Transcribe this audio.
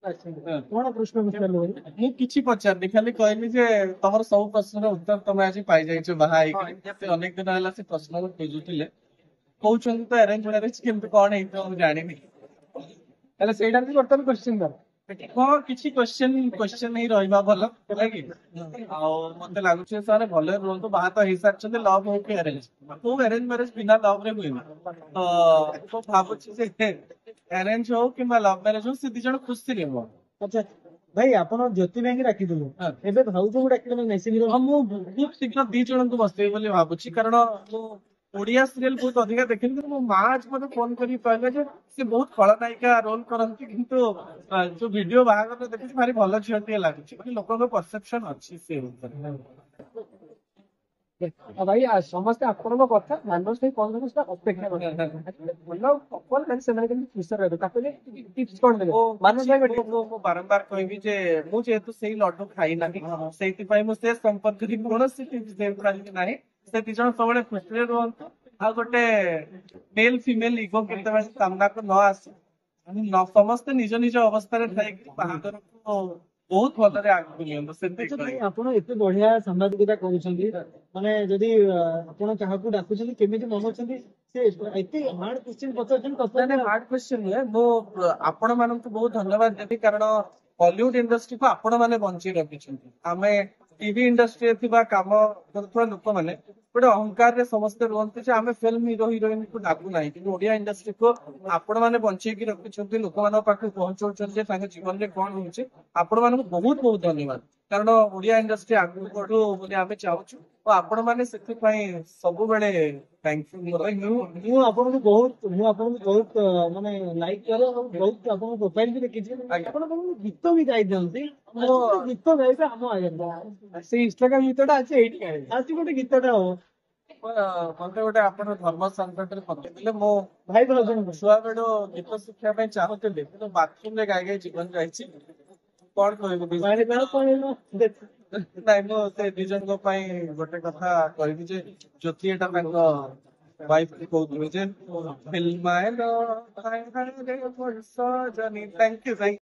अच्छा ହଁ। कौन प्रश्न पचारे ମୁଁ କିଛି ପଚାରିନି ଖାଲି କହିଲି ଯେ ତମର ସବୁ ପ୍ରଶ୍ନର ଉତ୍ତର ତମେ ଆଜି ପାଇଯାଇଛ ବାହା ହେଇକି ସେ ଅନେକ ଦିନ ହେଲା ସେ ପ୍ରଶ୍ନକୁ ଖୋଜୁଥିଲେ କହୁଛନ୍ତି ତ ଆରେଞ୍ଜ ମ୍ୟାରେଜ କିନ୍ତୁ କଣ ହେଇଥିବ ମୁଁ ଜାଣିନି। ହେଲେ ସେଇଟା ବି ବର୍ତ୍ତମାନ କ୍ୱେଶ୍ଚିନ୍ ଦର ହଁ କିଛି କ୍ୱେଶ୍ଚନ ହିଁ ରହିବା ଭଲ ହେଲା କି ଆଉ ମତେ ଲାଗୁଛି ସେମାନେ ଭଲରେ ରୁହନ୍ତୁ ବାହା ତ ହେଇସାରିଛନ୍ତି ଲଭ୍ ହଉ କି ଆରେଞ୍ଜ କୋଉ ଆରେଞ୍ଜ ମ୍ୟାରେଜ ବିନା ଲଭ୍ ରେ ହୁଏନି ତ ମୁଁ ଭାବୁଛି ଯେ ଆରେଞ୍ଜ ହଉ କିମ୍ବା ଲଭ୍ ମ୍ୟାରେଜ ହଉ ସେ ଦି ଜଣ ଖୁସିରେ ରୁହ। अच्छा भाई ଆପଣ ଜ୍ୟୋତି ଭାଇଙ୍କୁ ଡାକିଥିଲୁ ହଁ ଏବେ ଭାଉଜଙ୍କୁ ଡାକିଦେଲେ ନାଇଁ ସେ ହଁ ମୁଁ ବହୁତ ଶୀଘ୍ର ଦି ଜଣଙ୍କୁ ବସେଇବି ବୋଲି ଭାବୁଛି କାରଣ ମୁଁ ଓଡିଆ ସିରିଏଲ ବହୁତ ଅଧିକା ଦେଖିଲି କିନ୍ତୁ ମୋ ମା ଆଜି ମତେ ଫୋନ କରିକି କହିଲେ ଯେ ସେ ବହୁତ ଖଳନାୟିକା ରୋଲ କରନ୍ତି କିନ୍ତୁ ଯୋଉ ଭିଡିଓ ବାହାଘର ଦେଖିଛି ଭାରି ଭଲ ଝିଅଟିଏ ଲାଗୁଛି ମାନେ ଲୋକଙ୍କ ପରସେପସନ ଅଛି ସେ ଉପରେ। ଭାଇ ସମସ୍ତେ ଆପଣଙ୍କ କଥା ମାନସ ଭାଇ କଣ କଲେ ସେଟା ଅପେକ୍ଷା କରୁଛନ୍ତି ଭଲ କପଲ ମାନେ ସେମାନେ କେମିତି ଖୁସିରେ ରହିବେ ତାକୁ ଟିପ୍ସ କଣ ଦେବେ ମୁଁ ମାନସ କିଛି ଭାଇ ମୁଁ ବାରମ୍ବାର କହିବି ଯେ ମୁଁ ଯେହେତୁ ସେଇ ଲଡୁ ଖାଇ ନାହିଁ ସେଇଥିପାଇଁ ମୁଁ ସେ ସମ୍ପର୍କରେ କୌଣସି tips ଦେଇପାରିବି ନାହିଁ ସେ ଦି ଜଣ ସବୁବେଳେ ଖୁସିରେ ରୁହନ୍ତୁ ଆଉ ଗୋଟେ ମେଲ ଫିମେଲ ଇଗୋ କେତେବେଳେ ସାମ୍ନାକୁ ନ ଆସୁ ସମସ୍ତେ ନିଜ ନିଜ ଅବସ୍ଥାରେ ଥାଇକି ବାହାଘରକୁ ବହୁତ ଭଲରେ ଆଗକୁ ନିଅନ୍ତୁ ଆଚ୍ଛା ଭାଇ ସେତିକି। ଆପଣ ଏତେ ବଢିଆ ସାମ୍ବାଦିକତା କରୁଛନ୍ତି ମାନେ ଯଦି ଆପଣ କାହାକୁ ଡାକୁଛନ୍ତି କେମିତି ମନଉଛନ୍ତି ସେ ଏତେ ହାର୍ଡ କ୍ୱେଶ୍ଚିନ୍ ପଚାରୁଛନ୍ତି ନାଇଁ ନାଇଁ ତଥାପି ହାର୍ଡ କ୍ୱେଶ୍ଚନ ନୁହେଁ ମୁଁ ଆପଣ ମାନଙ୍କୁ ବହୁତ ଧନ୍ୟବାଦ ଦେବି କାରଣ ବଲିଉଡ ଇଣ୍ଡଷ୍ଟ୍ରିକୁ ଆପଣ ମାନେ ବଞ୍ଚେଇ ରଖିଛନ୍ତି ଆମେ ଟିଭି ଇଣ୍ଡଷ୍ଟ୍ରିରେ ଥିବା କାମ କରୁଥିବା ଲୋକମାନେ ଗୋଟେ ଅହଙ୍କାରରେ ସମସ୍ତେ ରୁହନ୍ତି ଯେ ଆମେ ଫିଲ୍ମ ହିରୋ ହିରୋଇନକୁ ଡାକୁ ନାହିଁ କିନ୍ତୁ ଓଡିଆ ଇଣ୍ଡଷ୍ଟ୍ରିକୁ ଆପଣ ମାନେ ବଞ୍ଚେଇକି ରଖିଛନ୍ତି ଲୋକମାନଙ୍କ ପାଖକୁ ପହଞ୍ଚଉଛନ୍ତି ଯେ ତାଙ୍କ ଜୀବନରେ କଣ ହଉଛି ଆପଣ ମାନଙ୍କୁ ବହୁତ ବହୁତ ଧନ୍ୟବାଦ କାରଣ ଓଡିଆ ଇଣ୍ଡଷ୍ଟ୍ରି ଆଗକୁ ବଢୁ ବୋଲି ଆମେ ଚାହୁଁଛୁ ଓ ଆପଣ ମାନେ ସେଥିପାଇଁ ସବୁବେଳେ ଥ୍ୟାଙ୍କଫୁଲ। ମୁଁ ଆପଣଙ୍କୁ ବହୁତ ମାନେ ଲାଇକ୍ କରେ ଆଉ ବହୁତ ଆପଣଙ୍କ ପ୍ରୋଫାଇଲ ବି ଦେଖିଛି ଆଜ୍ଞା ଆପଣ ବହୁତ ଗୀତ ବି ଗାଇ ଦିଅନ୍ତି ମୁଁ ଗୀତ ଗାଇବେ ଆମ ଆଗରେ ସେଇ ଇନଷ୍ଟାଗ୍ରାମ ଗୀତଟା ଅଛି ଏଇଠି ଗାଇବେ ଆଜି ଗୋଟେ ଗୀତଟା ହବ ମତେ ଗୋଟେ ଆପଣ ଧର୍ମ ସଂକଟରେ ପକେଇଥିଲେ ମୁଁ ଭାଇ ଭାଉଜଙ୍କ ଛୁଆ ବେଳୁ ଗୀତ ଶିଖିବା ପାଇଁ ଚାହୁଁଥିଲି କିନ୍ତୁ ବାଥରୁମ ରେ ଗାଇ ଗାଇ ଜୀବନ ଯାଇଛି କଣ କହିବି ପାଣି ପାଣି ପାଣି ନାଇଁ ମୁଁ ସେ ଦି ଜଣଙ୍କ ପାଇଁ ଗୋଟେ କଥା କହିବି ଯେ ଜ୍ୟୋତି ଏଟା ତାଙ୍କ ୱାଇଫ କହୁଥିଲି ଯେ ଫିଲ୍ମ ଥ୍ୟାଙ୍କ ୟୁ।